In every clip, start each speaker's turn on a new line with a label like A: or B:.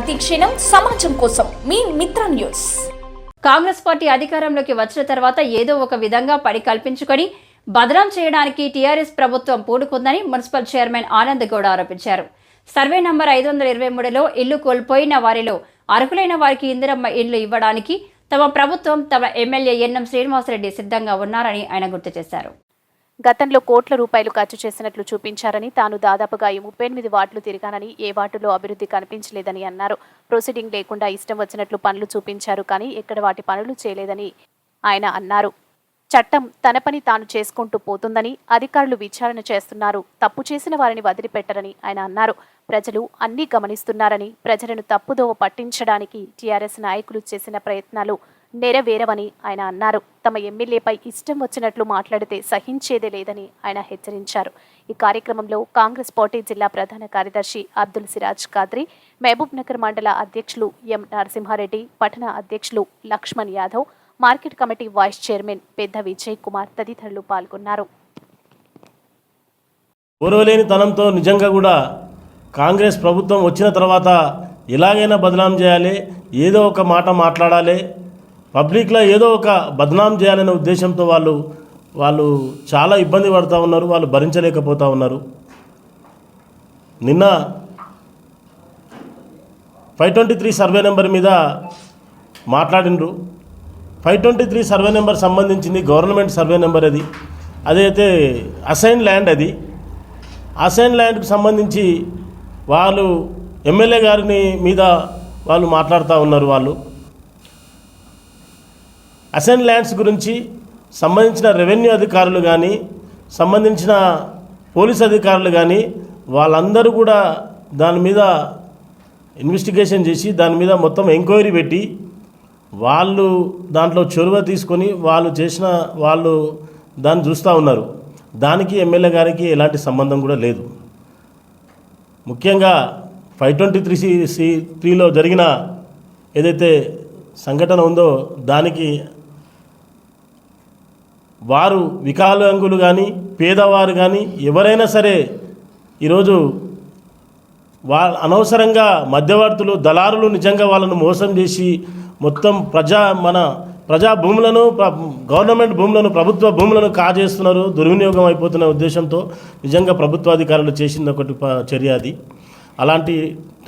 A: ప్రతి క్షణం సమాజం కోసం మీ మిత్ర న్యూస్.
B: కాంగ్రెస్ పార్టీ అధికారంలోకి వచ్చిన తర్వాత ఏదో ఒక విధంగా పని కల్పించుకొని బదనాం చేయడానికి టీఆర్ఎస్ ప్రభుత్వం పూనుకుందని మున్సిపల్ చైర్మన్ ఆనంద్ గౌడ్ ఆరోపించారు. సర్వే నంబర్ 523లో ఇల్లు కోల్పోయిన వారిలో అర్హులైన వారికి ఇందిరమ్మ ఇల్లు ఇవ్వడానికి తమ ప్రభుత్వం, తమ ఎమ్మెల్యే ఎన్ఎం శ్రీనివాసరెడ్డి సిద్ధంగా ఉన్నారని ఆయన గుర్తు చేశారు.
C: గతంలో కోట్ల రూపాయలు ఖర్చు చేసినట్లు చూపించారని, తాను దాదాపుగా 38 వార్డులు తిరిగానని, ఏ వార్డులో అభివృద్ధి కనిపించలేదని అన్నారు. ప్రొసీడింగ్ లేకుండా ఇష్టం వచ్చినట్లు పనులు చూపించారు, కానీ ఎక్కడ వాటి పనులు చేయలేదని ఆయన అన్నారు. చట్టం తన పని తాను చేసుకుంటూ పోతుందని, అధికారులు విచారణ చేస్తున్నారు, తప్పు చేసిన వారిని వదిలిపెట్టరని ఆయన అన్నారు. ప్రజలు అన్నీ గమనిస్తున్నారని, ప్రజలను తప్పుదోవ పట్టించడానికి టీఆర్ఎస్ నాయకులు చేసిన ప్రయత్నాలు నెరవేరవని ఆయన అన్నారు. తమ ఎమ్మెల్యేపై ఇష్టం వచ్చినట్లు మాట్లాడితే సహించేదే లేదని ఆయన హెచ్చరించారు. ఈ కార్యక్రమంలో కాంగ్రెస్ పార్టీ జిల్లా ప్రధాన కార్యదర్శి అబ్దుల్ సిరాజ్ ఖాద్రి, మహబూబ్ నగర్ మండల అధ్యక్షులు ఎం నరసింహారెడ్డి, పట్టణ అధ్యక్షులు Lakshman Yadav, market committee vice chairman పెద్ద విజయ్ కుమార్ తదితరులు పాల్గొన్నారు.
D: ఓర్వలేని తనంతో నిజంగా కూడా కాంగ్రెస్ ప్రభుత్వం వచ్చిన తర్వాత ఎలాగైనా బదనాం చేయాలి, ఏదో ఒక మాట మాట్లాడాలి, పబ్లిక్లో ఏదో ఒక బదనాం చేయాలనే ఉద్దేశంతో వాళ్ళు చాలా ఇబ్బంది పడుతూ ఉన్నారు. వాళ్ళు భరించలేకపోతూ ఉన్నారు. నిన్న 523 సర్వే నెంబర్ మీద మాట్లాడినరు. 523 సర్వే నెంబర్ సంబంధించింది గవర్నమెంట్ సర్వే నెంబర్. అదైతే అసైన్ ల్యాండ్. అసైన్ ల్యాండ్కి సంబంధించి వాళ్ళు ఎమ్మెల్యే గారిని మీద వాళ్ళు మాట్లాడుతూ ఉన్నారు. వాళ్ళు అసైన్ ల్యాండ్స్ గురించి సంబంధించిన రెవెన్యూ అధికారులు కానీ, సంబంధించిన పోలీస్ అధికారులు కానీ వాళ్ళందరూ కూడా దాని మీద ఇన్వెస్టిగేషన్ చేసి దాని మీద మొత్తం ఎంక్వైరీ పెట్టి వాళ్ళు దాంట్లో చొరవ తీసుకొని వాళ్ళు దాన్ని చూస్తూ ఉన్నారు. దానికి ఎమ్మెల్యే గారికి ఎలాంటి సంబంధం కూడా లేదు. ముఖ్యంగా 523లో జరిగిన ఏదైతే సంఘటన ఉందో దానికి వారు వికలాంగులు కానీ, పేదవారు కానీ ఎవరైనా సరే ఈరోజు అనవసరంగా మధ్యవర్తులు, దళారులు నిజంగా వాళ్ళను మోసం చేసి మొత్తం ప్రజా భూములను, గవర్నమెంట్ భూములను, ప్రభుత్వ భూములను కాజేస్తున్నారు. దుర్వినియోగం అయిపోతున్న ఉద్దేశంతో నిజంగా ప్రభుత్వాధికారులు చేసింది ఒకటి చర్య. అలాంటి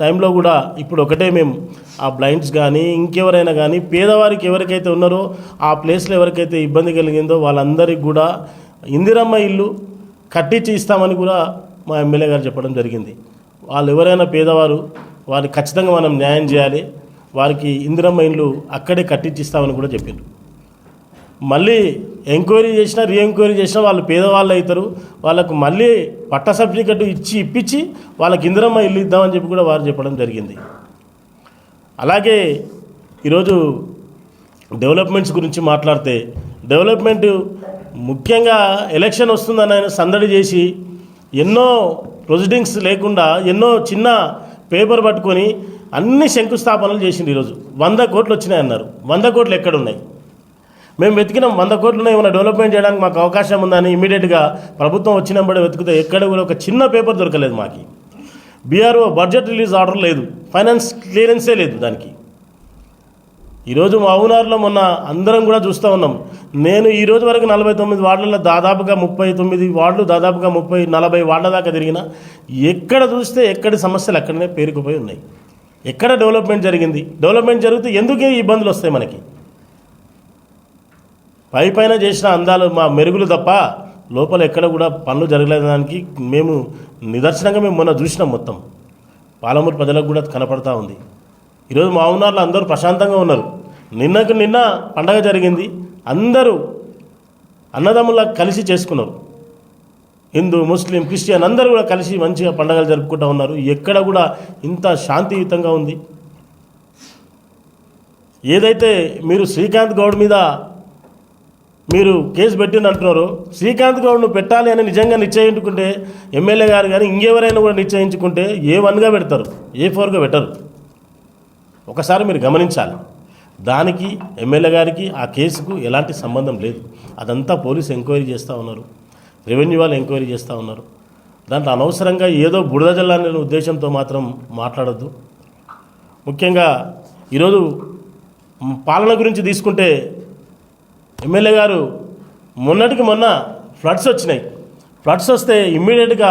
D: టైంలో కూడా ఇప్పుడు ఒకటే మేము ఆ బ్లైండ్స్ కానీ ఇంకెవరైనా కానీ పేదవారికి ఎవరికైతే ఉన్నారో ఆ ప్లేస్లో ఎవరికైతే ఇబ్బంది కలిగిందో వాళ్ళందరికీ కూడా ఇందిరమ్మ ఇల్లు కట్టించి ఇస్తామని కూడా మా ఎమ్మెల్యే గారు చెప్పడం జరిగింది. వాళ్ళు ఎవరైనా పేదవారు వారికి ఖచ్చితంగా మనం న్యాయం చేయాలి, వారికి ఇందిరమ్మ ఇల్లు అక్కడే కట్టించిస్తామని కూడా చెప్పిండ్రు. మళ్ళీ ఎంక్వైరీ చేసినా రీఎంక్వైరీ చేసినా వాళ్ళు పేదవాళ్ళు అవుతారు. వాళ్ళకు మళ్ళీ పట్ట సర్టిఫికెట్ ఇప్పించి వాళ్ళకి ఇందిరమ్మ ఇల్లు ఇద్దామని చెప్పి కూడా వారు చెప్పడం జరిగింది. అలాగే ఈరోజు డెవలప్మెంట్స్ గురించి మాట్లాడితే, డెవలప్మెంట్ ముఖ్యంగా ఎలక్షన్ వస్తుందని ఆయన సందడి చేసి ఎన్నో ప్రొసీడింగ్స్ లేకుండా ఎన్నో చిన్న పేపర్ పట్టుకొని అన్ని శంకుస్థాపనలు చేసింది. ఈరోజు 100 కోట్లు వచ్చినాయి అన్నారు. 100 కోట్లు ఎక్కడున్నాయి? మేము వెతికినాం. 100 కోట్లు ఏమైనా డెవలప్మెంట్ చేయడానికి మాకు అవకాశం ఉందని ఇమీడియట్గా ప్రభుత్వం వచ్చినప్పుడు వెతికితే ఎక్కడ కూడా ఒక చిన్న పేపర్ దొరకలేదు. మాకు బీఆర్ఓ బడ్జెట్ రిలీజ్ ఆర్డర్ లేదు, ఫైనాన్స్ క్లియరెన్సే లేదు దానికి. ఈరోజు మా ఊనారులో మొన్న అందరం కూడా చూస్తూ ఉన్నాం. నేను ఈరోజు వరకు 49 వార్డులలో దాదాపుగా 39 వార్డులు, దాదాపుగా 30-40 వార్డుల దాకా తిరిగిన ఎక్కడ చూస్తే ఎక్కడి సమస్యలు అక్కడనే పేరుకుపోయి ఉన్నాయి. ఎక్కడ డెవలప్మెంట్ జరిగింది? డెవలప్మెంట్ జరిగితే ఎందుకే ఇబ్బందులు వస్తాయి మనకి? పైన చేసిన అందాలు మా మెరుగులు తప్ప లోపల ఎక్కడ కూడా పనులు జరగలేదానికి మేము నిదర్శనంగా మేము మొన్న చూసినాం. మొత్తం పాలమూరు ప్రజలకు కూడా కనపడతా ఉంది. ఈరోజు మా ఊర్లో అందరూ ప్రశాంతంగా ఉన్నారు. నిన్న పండగ జరిగింది. అందరూ అన్నదమ్ములా కలిసి చేసుకున్నారు. హిందూ, ముస్లిం, క్రిస్టియన్ అందరూ కూడా కలిసి మంచిగా పండగలు జరుపుకుంటూ ఉన్నారు. ఎక్కడ కూడా ఇంత శాంతియుతంగా ఉంది. ఏదైతే మీరు శ్రీకాంత్ గౌడ్ మీద మీరు కేసు పెట్టింది అంటున్నారు, శ్రీకాంత్ గౌడ్ను పెట్టాలి అని నిజంగా నిశ్చయించుకుంటే ఎమ్మెల్యే గారు కానీ ఇంకెవరైనా కూడా నిశ్చయించుకుంటే A1గా పెడతారు, A4గా పెట్టరు. ఒకసారి మీరు గమనించాలి. దానికి ఎమ్మెల్యే గారికి ఆ కేసుకు ఎలాంటి సంబంధం లేదు. అదంతా పోలీసు ఎంక్వైరీ చేస్తూ ఉన్నారు, రెవెన్యూ వాళ్ళు ఎంక్వైరీ చేస్తూ ఉన్నారు. దాంట్లో అనవసరంగా ఏదో బురద జల్లాలనే ఉద్దేశంతో మాత్రం మాట్లాడద్దు. ముఖ్యంగా ఈరోజు పాలన గురించి తీసుకుంటే ఎమ్మెల్యే గారు మొన్నటికి మొన్న ఫ్లడ్స్ వచ్చినాయి. ఫ్లడ్స్ వస్తే ఇమ్మీడియట్గా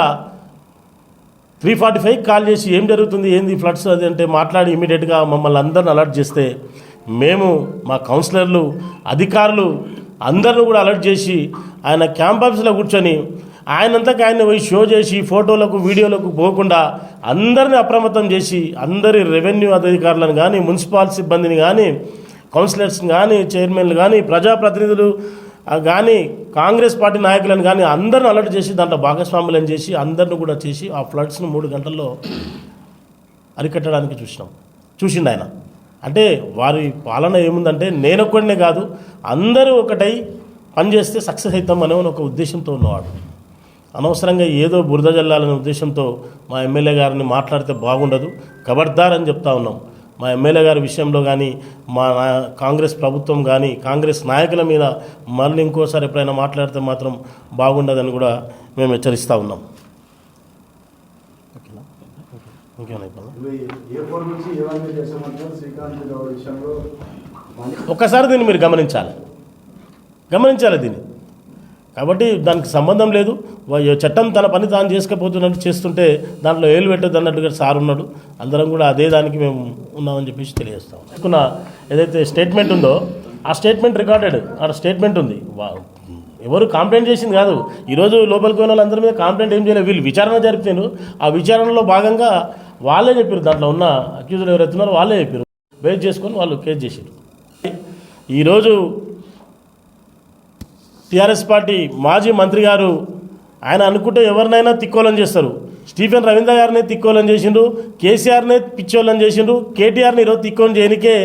D: 345 కాల్ చేసి ఏం జరుగుతుంది, ఏంది ఫ్లడ్స్ అది అంటే మాట్లాడి ఇమ్మీడియట్గా మమ్మల్ని అందరిని అలర్ట్ చేస్తే మేము మా కౌన్సిలర్లు, అధికారులు అందరిని కూడా అలర్ట్ చేసి ఆయన క్యాంప్ ఆఫీస్లో కూర్చొని ఆయనంతకు ఆయన పోయి షో చేసి ఫోటోలకు వీడియోలకు పోకుండా అందరిని అప్రమత్తం చేసి అందరి రెవెన్యూ అధికారులను కానీ, మున్సిపల్ సిబ్బందిని కానీ, కౌన్సిలర్స్ని కానీ, చైర్మన్లు కానీ, ప్రజాప్రతినిధులు కానీ, కాంగ్రెస్ పార్టీ నాయకులను కానీ అందరిని అలర్ట్ చేసి దాంట్లో భాగస్వాములను చేసి అందరిని కూడా చేసి ఆ ఫ్లడ్స్ను 3 గంటల్లో అరికట్టడానికి చూసిండు ఆయన. అంటే వారి పాలన ఏముందంటే నేనొక్కడినే కాదు అందరూ ఒకటై పనిచేస్తే సక్సెస్ అవుతాం అనే ఒక ఉద్దేశంతో ఉన్నవాడు. అనవసరంగా ఏదో బురద జల్లాలనే ఉద్దేశంతో మా ఎమ్మెల్యే గారిని మాట్లాడితే బాగుండదు, ఖబర్దార్ అని చెప్తా ఉన్నాం. మా ఎమ్మెల్యే గారి విషయంలో కానీ, మా కాంగ్రెస్ ప్రభుత్వం కానీ, కాంగ్రెస్ నాయకుల మీద మళ్ళీ ఇంకోసారి ఎప్పుడైనా మాట్లాడితే మాత్రం బాగుండదని కూడా మేము హెచ్చరిస్తూ ఉన్నాం. ఒక్కసారి దీన్ని మీరు గమనించాలి దీన్ని. కాబట్టి దానికి సంబంధం లేదు. చట్టం తన పని తాను చేసుకపోతున్నట్టు చేస్తుంటే దాంట్లో ఏలు పెట్టదు అన్నట్టుగా సార్ ఉన్నాడు. అందరం కూడా అదే దానికి మేము ఉన్నామని చెప్పేసి తెలియజేస్తాం. అనుకున్న ఏదైతే స్టేట్మెంట్ ఉందో ఆ స్టేట్మెంట్ రికార్డెడ్, ఆ స్టేట్మెంట్ ఉంది. ఎవరు కంప్లైంట్ చేసింది కాదు. ఈరోజు లోపలికి పోయిన వాళ్ళందరి మీద కంప్లైంట్ ఏం చేయలేదు. వీళ్ళు విచారణ జరిపినారు. ఆ విచారణలో భాగంగా వాళ్ళే చెప్పారు, దాంట్లో ఉన్న అక్యూజ్డ్ ఎవరైతే ఉన్నారో వాళ్ళే చెప్పారు. బేస్ చేసుకొని వాళ్ళు కేసు చేశారు. ఈరోజు టీఆర్ఎస్ పార్టీ మాజీ మంత్రి గారు ఆయన అనుకుంటే ఎవరినైనా తిక్కోలని చేస్తారు. స్టీఫెన్ రవీంద్ర గారిని తిక్కోలని చేసిండ్రు, కేసీఆర్నే పిచ్చోళ్ళని చేసిండ్రు, కేటీఆర్ని ఈరోజు తిక్కోని చేయనికే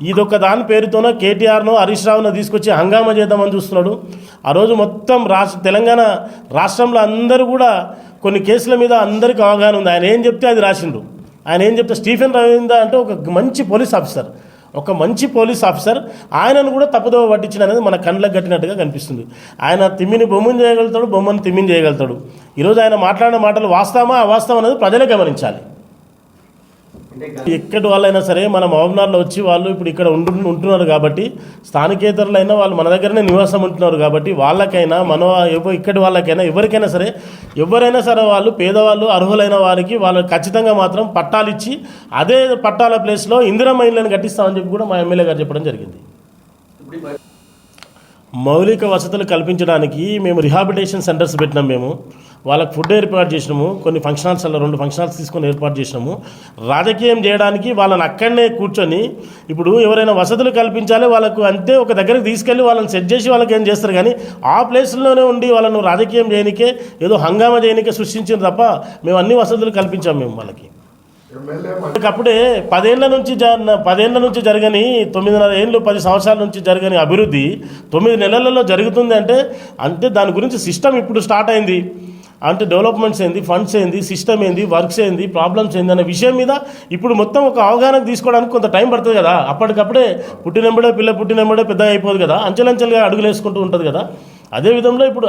D: ఇదొక దాని పేరుతోనో కేటీఆర్ను హరీష్ రావును తీసుకొచ్చి హంగామా చేద్దామని చూస్తున్నాడు. ఆ రోజు మొత్తం తెలంగాణ రాష్ట్రంలో అందరూ కూడా కొన్ని కేసుల మీద అందరికీ అవగాహన ఉంది. ఆయన ఏం చెప్తే అది రాసిండ్రు. ఆయన ఏం చెప్తే స్టీఫెన్ రవీంద్ర అంటే ఒక మంచి పోలీస్ ఆఫీసర్, ఆయనను కూడా తప్పుదోవ పట్టించిన అనేది మన కళ్ళకు కట్టినట్టుగా కనిపిస్తుంది. ఆయన తిమ్మిని బొమ్మను చేయగలుగుతాడు, బొమ్మను తిమ్మిని చేయగలుగుతాడు. ఈరోజు ఆయన మాట్లాడిన మాటలు వాస్తవమా అవాస్తవం అనేది ప్రజలే గమనించాలి. ఎక్కడి వాళ్ళైనా సరే మన మహబూబ్నగర్లో వచ్చి వాళ్ళు ఇప్పుడు ఇక్కడ ఉంటున్నారు కాబట్టి, స్థానికేతరులైనా వాళ్ళు మన దగ్గరనే నివాసం ఉంటున్నారు కాబట్టి వాళ్ళకైనా ఇక్కడి వాళ్ళకైనా ఎవరికైనా సరే వాళ్ళు పేదవాళ్ళు అర్హులైన వారికి వాళ్ళు ఖచ్చితంగా మాత్రం పట్టాలు ఇచ్చి అదే పట్టాల ప్లేస్లో ఇందిరమ్మ ఇళ్ళని కట్టిస్తామని చెప్పి కూడా మా ఎమ్మెల్యే గారు చెప్పడం జరిగింది. మౌలిక వసతులు కల్పించడానికి మేము రిహాబిలిటేషన్ సెంటర్స్ పెట్టినాం. మేము వాళ్ళకు ఫుడ్ ఏర్పాటు చేసినాము. కొన్ని ఫంక్షన్ హాల్స్లో 2 ఫంక్షన్ హాల్స్ తీసుకొని ఏర్పాటు చేసినాము. రాజకీయం చేయడానికి వాళ్ళని అక్కడనే కూర్చొని ఇప్పుడు ఎవరైనా వసతులు కల్పించాలి వాళ్ళకు అంతే ఒక దగ్గరికి తీసుకెళ్ళి వాళ్ళని సెట్ చేసి వాళ్ళకి ఏం చేస్తారు. కానీ ఆ ప్లేస్లోనే ఉండి వాళ్ళను రాజకీయం చేయనికే ఏదో హంగామా చేయనికే సృష్టించిన తప్ప మేము అన్ని వసతులు కల్పించాము. మేము వాళ్ళకి అప్పుడే 10 ఏళ్ల నుంచి జరగని 9.5 ఏళ్ళు 10 సంవత్సరాల నుంచి జరగని అభివృద్ధి 9 నెలలలో జరుగుతుంది అంటే దాని గురించి సిస్టమ్ ఇప్పుడు స్టార్ట్ అయింది. అంటే డెవలప్మెంట్స్ ఏంది, ఫండ్స్ ఏంది, సిస్టమ్ ఏంది, వర్క్స్ ఏంది, ప్రాబ్లమ్స్ ఏంది అనే విషయం మీద ఇప్పుడు మొత్తం ఒక అవగాహన తీసుకోవడానికి కొంత టైం పడుతుంది కదా. అప్పటికప్పుడే పిల్ల పుట్టినెంబడే పెద్దగా అయిపోదు కదా, అంచెలంచెలుగా అడుగులు వేసుకుంటూ ఉంటుంది కదా.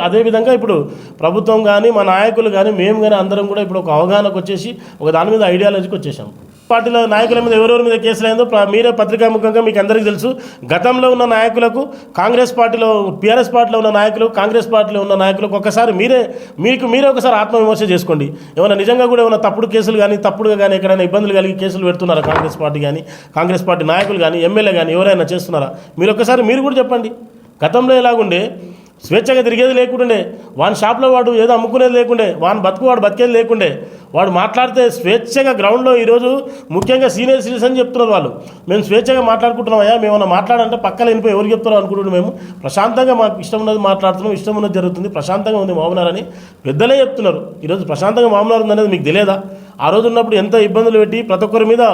D: అదేవిధంగా ఇప్పుడు ప్రభుత్వం కానీ మా నాయకులు కానీ మేము కానీ అందరం కూడా ఇప్పుడు ఒక అవగాహనకు వచ్చేసి ఒక దాని మీద ఐడియాలజీకి వచ్చేసాం. పార్టీల నాయకుల మీద ఎవరెవరి మీద కేసులు అయిందో మీరే పత్రికాముఖంగా మీకు అందరికీ తెలుసు. గతంలో ఉన్న నాయకులకు టీఆర్ఎస్ పార్టీలో ఉన్న నాయకులు, కాంగ్రెస్ పార్టీలో ఉన్న నాయకులకు ఒకసారి మీరే ఒకసారి ఆత్మవిమర్శ చేసుకోండి. ఏమైనా నిజంగా కూడా ఏమైనా తప్పుడు కేసులు కానీ తప్పుడుగా కానీ ఎక్కడైనా ఇబ్బందులు కలిగి కేసులు పెడుతున్నారా కాంగ్రెస్ పార్టీ కానీ, కాంగ్రెస్ పార్టీ నాయకులు కానీ, ఎమ్మెల్యే కానీ ఎవరైనా చేస్తున్నారా? మీరు కూడా చెప్పండి. గతంలో ఎలాగుండే స్వేచ్ఛగా తిరిగేది లేకుండే, వాని షాప్లో వాడు ఏదో అమ్ముకునేది లేకుండే, వాడు బతికేది లేకుండే, వాడు మాట్లాడితే స్వేచ్ఛగా గ్రౌండ్లో ఈరోజు ముఖ్యంగా సీనియర్ సిటిజన్ చెప్తున్నారు వాళ్ళు, మేము స్వేచ్ఛగా మాట్లాడుకుంటున్నామయ్యా, మేము ఏమన్నా మాట్లాడంటే పక్కన వెళ్ళిపోయి ఎవరు చెప్తారో అనుకుంటున్నాం. మేము ప్రశాంతంగా మాకు ఇష్టం ఉన్నది మాట్లాడుతున్నాం, ఇష్టం ఉన్నది జరుగుతుంది, ప్రశాంతంగా ఉంది మహబూబ్నగర్ అని పెద్దలే చెప్తున్నారు. ఈరోజు ప్రశాంతంగా మహబూబ్నగర్ ఉందనేది మీకు తెలియదా? ఆ రోజు ఉన్నప్పుడు ఎంత ఇబ్బందులు పెట్టి ప్రతి ఒక్కరి మీద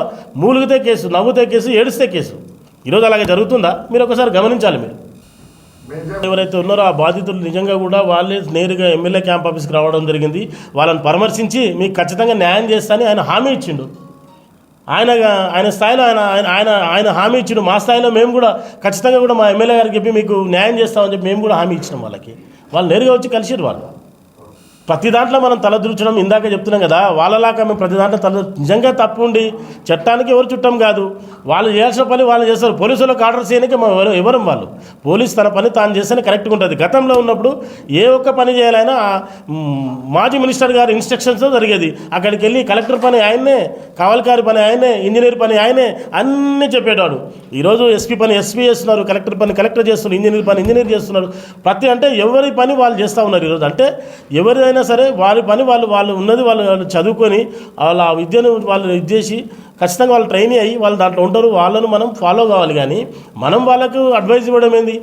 D: మూలిగితే కేసు, నవ్వుతే కేసు, ఏడిస్తే కేసు. ఈరోజు అలాగే జరుగుతుందా? మీరు ఒకసారి గమనించాలి. మీరు ఎవరైతే ఉన్నారో ఆ బాధితులు నిజంగా కూడా వాళ్ళే నేరుగా ఎమ్మెల్యే క్యాంప్ ఆఫీస్కి రావడం జరిగింది. వాళ్ళని పరామర్శించి మీకు ఖచ్చితంగా న్యాయం చేస్తానని ఆయన హామీ ఇచ్చిండు. ఆయన స్థాయిలో ఆయన హామీ ఇచ్చిండు. మా స్థాయిలో మేము కూడా ఖచ్చితంగా కూడా మా ఎమ్మెల్యే గారికి చెప్పి మీకు న్యాయం చేస్తామని చెప్పి మేము కూడా హామీ ఇచ్చినాం వాళ్ళకి. వాళ్ళు నేరుగా వచ్చి కలిసిరు. వాళ్ళు ప్రతి దాంట్లో మనం తలదూర్చడం ఇందాక చెప్తున్నాం కదా, వాళ్ళలాగా మేము ప్రతి దాంట్లో నిజంగా తప్పు ఉండి చట్టానికి ఎవరు చుట్టం కాదు, వాళ్ళు చేయాల్సిన పని వాళ్ళు చేస్తారు. పోలీసులకు ఆర్డర్ చేయడానికి ఎవరు వాళ్ళు, పోలీసు తన పని తాను చేస్తేనే కరెక్ట్గా ఉంటుంది. గతంలో ఉన్నప్పుడు ఏ ఒక్క పని చేయాలైనా మాజీ మినిస్టర్ గారి ఇన్స్ట్రక్షన్స్తో జరిగేది. అక్కడికి వెళ్ళి కలెక్టర్ పని ఆయనే, కావల్కారి పని ఆయనే, ఇంజనీర్ పని ఆయనే అన్నీ చెప్పేవాడు. ఈరోజు ఎస్పీ పని ఎస్పీ చేస్తున్నారు, కలెక్టర్ పని కలెక్టర్ చేస్తున్నారు, ఇంజనీర్ పని ఇంజనీర్ చేస్తున్నారు. ప్రతి అంటే ఎవరి పని వాళ్ళు చేస్తూ ఉన్నారు ఈరోజు. అంటే ఎవరిదైనా సరే వారి పని వాళ్ళు ఉన్నది వాళ్ళు చదువుకొని వాళ్ళ ఆ విద్యను వాళ్ళు ఇది చేసి ఖచ్చితంగా వాళ్ళు ట్రైన్ అయ్యి వాళ్ళు దాంట్లో ఉంటారు. వాళ్ళను మనం ఫాలో కావాలి. కానీ మనం వాళ్ళకు అడ్వైజ్ ఇవ్వడం ఏంది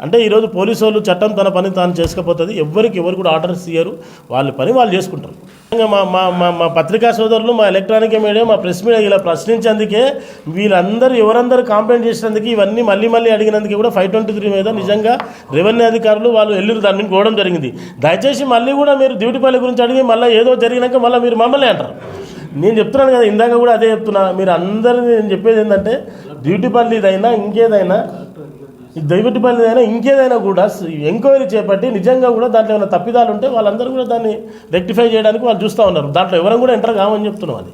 D: అంటే ఈరోజు పోలీసు వాళ్ళు చట్టం తన పని తాను చేసుకపోతుంది. ఎవరు కూడా ఆర్డర్స్ ఇయ్యరు, వాళ్ళ పని వాళ్ళు చేసుకుంటారు. మా పత్రికా సోదరులు, మా ఎలక్ట్రానిక్ మీడియా, మా ప్రెస్ మీడియా ఇలా ప్రశ్నించేందుకే ఎవరందరూ కాంప్లైంట్ చేసినందుకు ఇవన్నీ మళ్ళీ అడిగినందుకు కూడా 523 మీద నిజంగా రెవెన్యూ అధికారులు వాళ్ళు ఎల్లురు దాని మీద పోవడం జరిగింది. దయచేసి మళ్ళీ కూడా మీరు డ్యూటీపల్లి గురించి అడిగి మళ్ళీ ఏదో జరిగినాక మళ్ళీ మీరు మమ్మల్ని అంటారు. నేను చెప్తున్నాను కదా, ఇందాక కూడా అదే చెప్తున్నా. మీరు అందరినీ నేను చెప్పేది ఏంటంటే డ్యూటీపల్లిదైనా ఇంకేదైనా దైవటిపల్లిదైనా ఇంకేదైనా కూడా ఎంక్వైరీ చేపట్టి నిజంగా కూడా దాంట్లో ఏమైనా తప్పిదాలు ఉంటే వాళ్ళందరూ కూడా దాన్ని రెక్టిఫై చేయడానికి వాళ్ళు చూస్తూ ఉన్నారు. దాంట్లో ఎవరైనా కూడా ఎంటర్ కామని చెప్తున్నాం. అది